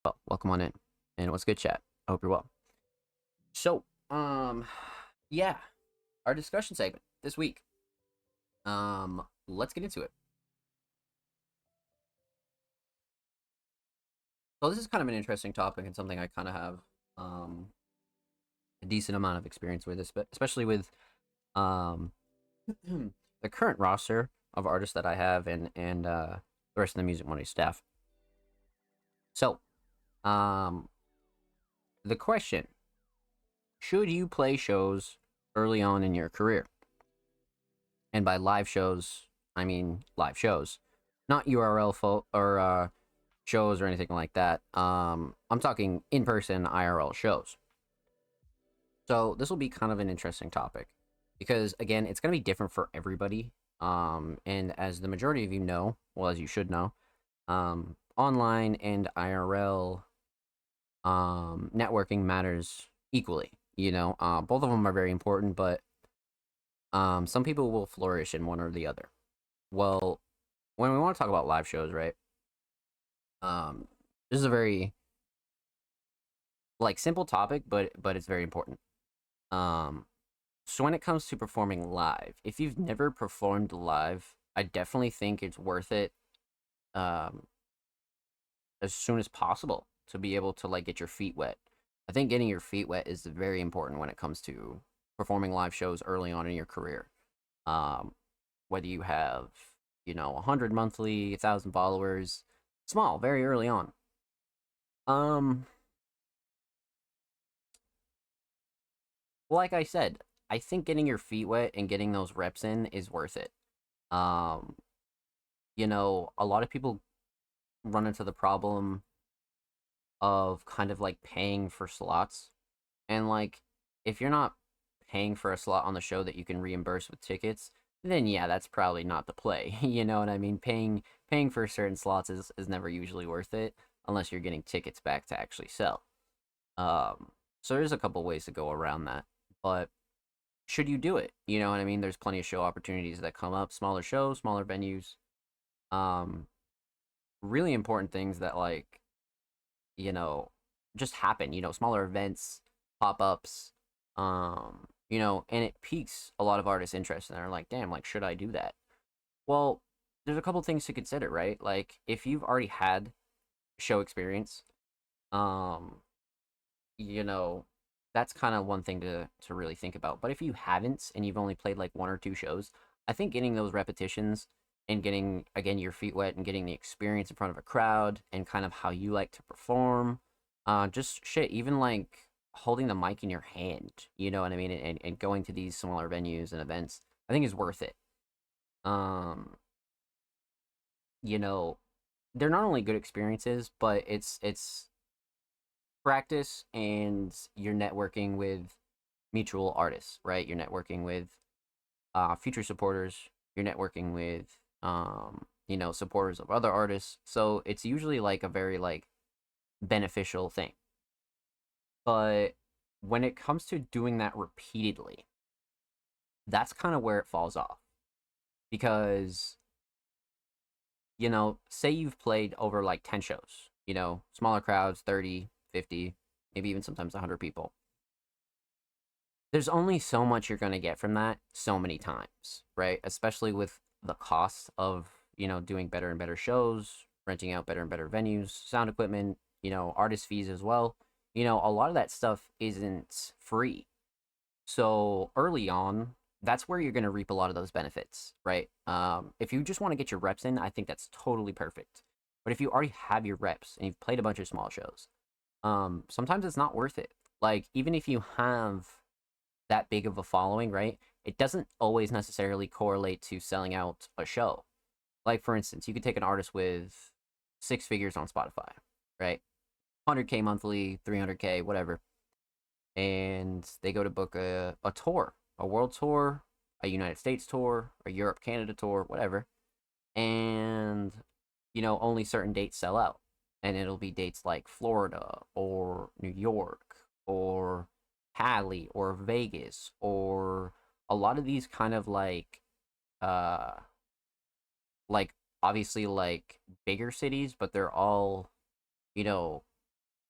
Well, welcome on in. And what's good, chat? I hope you're well. So, yeah, our discussion segment this week. Let's get into it. So this is kind of an interesting topic and something I kind of have um a decent amount of experience with, especially with um the current roster of artists that I have and the rest of the Music Money staff. So, um, the question: should you play shows early on in your career? And by live shows, I mean live shows, not URL or shows or anything like that. I'm talking in person IRL shows. So this will be kind of an interesting topic because again, it's going to be different for everybody. And as the majority of you know, well, as you should know, online and IRL networking matters equally. Both of them are very important, but some people will flourish in one or the other. Well, when we want to talk about live shows, right? Um, this is a very like simple topic, but it's very important. Um, so when it comes to performing live, if you've never performed live, I definitely think it's worth it. Um, as soon as possible to be able to like get your feet wet. I think getting your feet wet is very important when it comes to performing live shows early on in your career. Um, whether you have 100 monthly, 1,000 followers, small, very early on. Um, like I said, I think getting your feet wet and getting those reps in is worth it. Um, a lot of people run into the problem of kind of like paying for slots. And like if you're not paying for a slot on the show that you can reimburse with tickets, then yeah, that's probably not the play. You know what I mean? Paying for certain slots is never usually worth it unless you're getting tickets back to actually sell. So there's a couple ways to go around that. But should you do it? You know what I mean? There's plenty of show opportunities that come up, smaller shows, smaller venues. Um, really important things that like, you know, just happen, smaller events, pop-ups, and it piques a lot of artists' interest and they're like, damn, like should I do that? Well, there's a couple things to consider, right? Like if you've already had show experience, um, you know, that's kind of one thing to really think about. But if you haven't and you've only played like one or two shows, I think getting those repetitions and getting again your feet wet and getting the experience in front of a crowd and kind of how you like to perform, just shit, even like holding the mic in your hand, you know what I mean, and going to these smaller venues and events, I think is worth it. Um, you know, they're not only good experiences, but it's practice and you're networking with mutual artists, right? You're networking with future supporters. You're networking with supporters of other artists. So it's usually like a very like beneficial thing. But when it comes to doing that repeatedly, that's kind of where it falls off. Because, say you've played over like 10 shows, smaller crowds, 30, 50, maybe even sometimes 100 people. There's only so much you're going to get from that so many times, right? Especially with the cost of, doing better and better shows, renting out better and better venues, sound equipment, artist fees as well. A lot of that stuff isn't free. So early on, that's where you're going to reap a lot of those benefits, right? If you just want to get your reps in, I think that's totally perfect. But if you already have your reps and you've played a bunch of small shows, sometimes it's not worth it. Like, even if you have that big of a following, right? It doesn't always necessarily correlate to selling out a show. Like, for instance, you could take an artist with six figures on Spotify, right? 100K monthly, 300K, whatever. And they go to book a tour, a world tour, a United States tour, a Europe, Canada tour, whatever. And, only certain dates sell out. And it'll be dates like Florida or New York or Cali or Vegas or a lot of these kind of uh like obviously like bigger cities, but they're all, you know,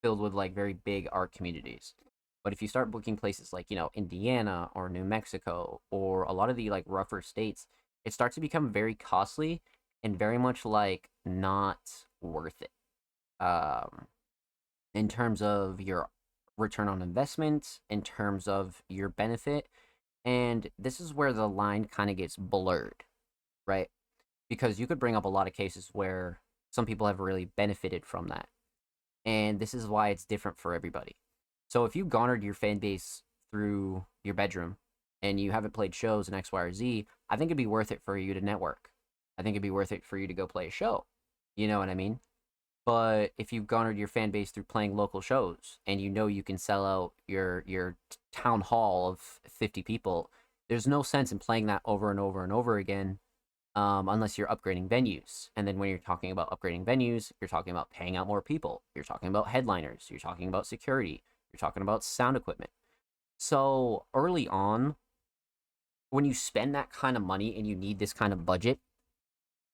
filled with like very big art communities. But if you start booking places like, Indiana or New Mexico or a lot of the like rougher states, it starts to become very costly and very much like not worth it. Um, in terms of your return on investment, in terms of your benefit, and this is where the line kind of gets blurred, right? Because you could bring up a lot of cases where some people have really benefited from that. And this is why it's different for everybody. So if you garnered your fan base through your bedroom and you haven't played shows in X, Y, or Z, I think it'd be worth it for you to network. I think it'd be worth it for you to go play a show. You know what I mean? But if you've garnered your fan base through playing local shows and you know you can sell out your town hall of 50 people, there's no sense in playing that over and over and over again, unless you're upgrading venues. And then when you're talking about upgrading venues, you're talking about paying out more people. You're talking about headliners. You're talking about security. You're talking about sound equipment. So early on, when you spend that kind of money and you need this kind of budget,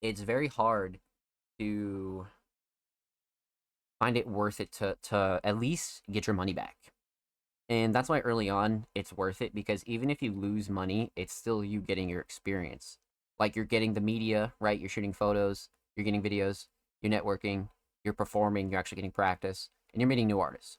it's very hard to find it worth it to at least get your money back. And that's why early on it's worth it, because even if you lose money, it's still you getting your experience. Like you're getting the media, right? You're shooting photos, you're getting videos, you're networking, you're performing, you're actually getting practice, and you're meeting new artists.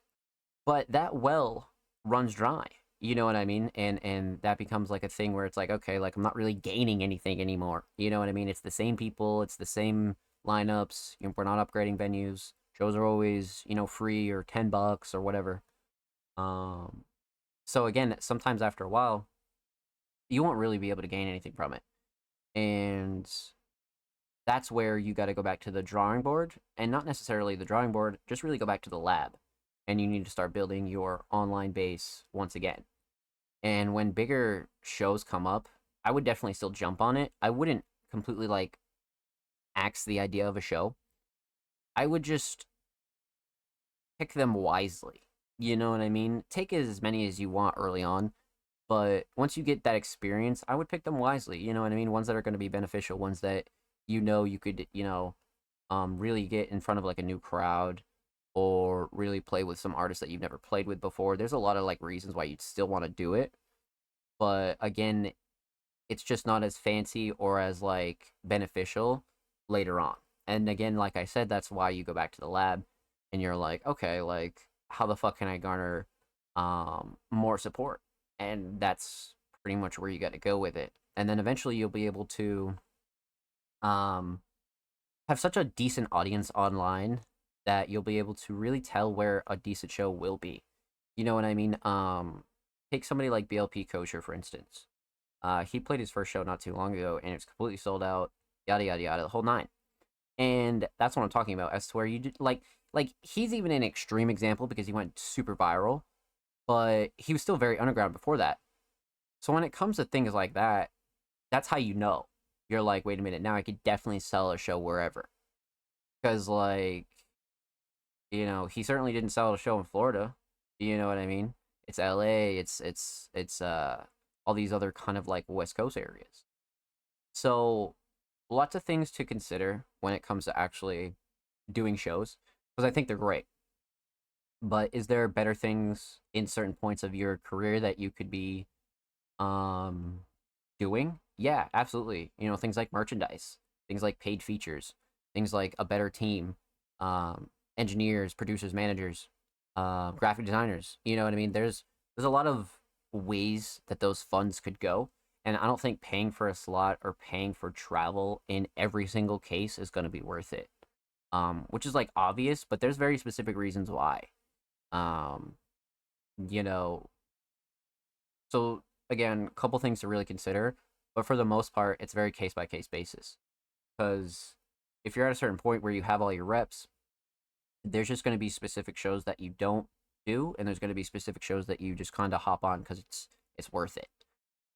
But that well runs dry. You know what I mean? And that becomes like a thing where it's like, okay, like I'm not really gaining anything anymore. You know what I mean? It's the same people, it's the same lineups. We're not upgrading venues. Shows are always, free or $10 or whatever. Um, so again, sometimes after a while, you won't really be able to gain anything from it. And that's where you got to go back to the drawing board, and not necessarily the drawing board, just really go back to the lab. And you need to start building your online base once again. And when bigger shows come up, I would definitely still jump on it. I wouldn't completely like axe the idea of a show. I would just pick them wisely. You know what I mean? Take as many as you want early on, but once you get that experience, I would pick them wisely. You know what I mean? Ones that are going to be beneficial, ones that you could, really get in front of like a new crowd, or really play with some artists that you've never played with before. There's a lot of like reasons why you'd still want to do it, but again, it's just not as fancy or as like beneficial later on. And again, like I said, that's why you go back to the lab and you're like, okay, like how the fuck can I garner more support? And that's pretty much where you got to go with it. And then eventually you'll be able to um have such a decent audience online that you'll be able to really tell where a decent show will be. You know what I mean? Take somebody like BLP Kosher, for instance. He played his first show not too long ago, and it's completely sold out. Yada yada yada, the whole nine. And that's what I'm talking about. As to where you did like he's even an extreme example because he went super viral, but he was still very underground before that. So when it comes to things like that, that's how you know. You're like, wait a minute, now I could definitely sell a show wherever. Because like, he certainly didn't sell a show in Florida. You know what I mean? It's LA, it's all these other kind of like West Coast areas. So lots of things to consider when it comes to actually doing shows, because I think they're great. But is there better things in certain points of your career that you could be um doing? Yeah, absolutely. Things like merchandise, things like paid features, things like a better team, engineers, producers, managers, graphic designers. You know what I mean? There's a lot of ways that those funds could go, and I don't think paying for a slot or paying for travel in every single case is going to be worth it. Which is like obvious, but there's very specific reasons why. Um, you know, so again, a couple things to really consider, but for the most part, it's very case by case basis. Because if you're at a certain point where you have all your reps, there's just going to be specific shows that you don't do, and there's going to be specific shows that you just kind of hop on because it's worth it,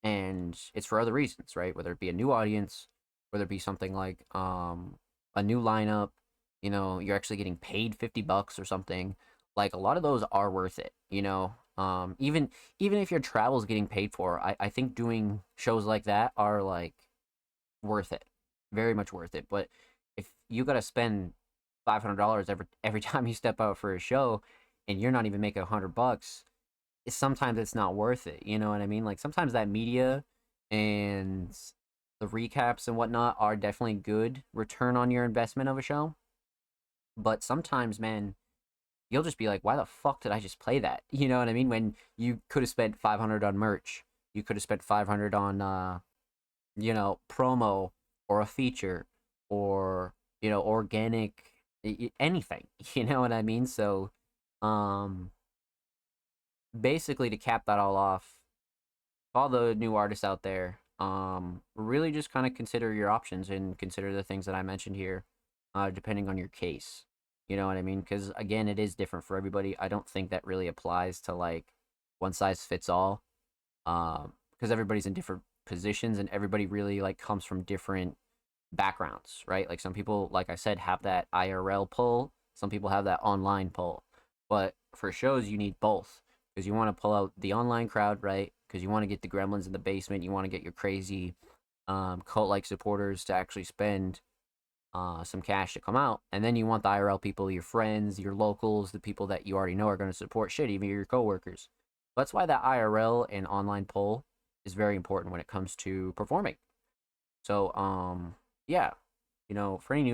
and it's for other reasons, right? Whether it be a new audience, whether it be something like a new lineup, you're actually getting paid $50 or something. Like a lot of those are worth it, even if your travel is getting paid for, I think doing shows like that are like worth it, very much worth it. But if you got to spend $500 every time you step out for a show, and you're not even making $100, sometimes it's not worth it. You know what I mean? Like sometimes that media and the recaps and whatnot are definitely good return on your investment of a show. But sometimes, man, you'll just be like, why the fuck did I just play that? You know what I mean? When you could have spent 500 on merch, you could have spent 500 on, promo or a feature or, organic, anything. You know what I mean? So, um, basically, to cap that all off, all the new artists out there, really just kind of consider your options and consider the things that I mentioned here, depending on your case. You know what I mean? Because again, it is different for everybody. I don't think that really applies to like one size fits all. Because everybody's in different positions and everybody really like comes from different backgrounds, right? Like some people, like I said, have that IRL pull. Some people have that online pull. But for shows, you need both because you want to pull out the online crowd, right? Because you want to get the gremlins in the basement. You want to get your crazy cult-like supporters to actually spend some cash to come out, and then you want the IRL people, your friends, your locals, the people that you already know are going to support shit, even your coworkers. That's why that IRL and online poll is very important when it comes to performing. So, yeah, for any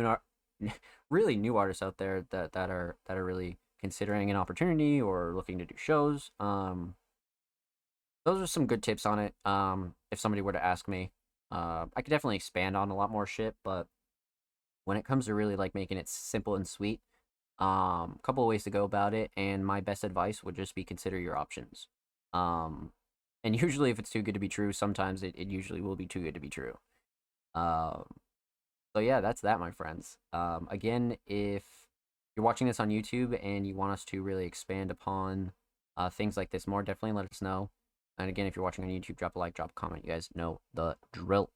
really new artists out there that are really considering an opportunity or looking to do shows, those are some good tips on it. If somebody were to ask me, I could definitely expand on a lot more shit, but when it comes to really like making it simple and sweet, couple of ways to go about it, and my best advice would just be consider your options. Um, and usually, if it's too good to be true, sometimes it usually will be too good to be true. Um, so yeah, that's that, my friends. Again, if you're watching this on YouTube and you want us to really expand upon things like this more, definitely let us know. And again, if you're watching on YouTube, drop a like, drop a comment. You guys know the drill.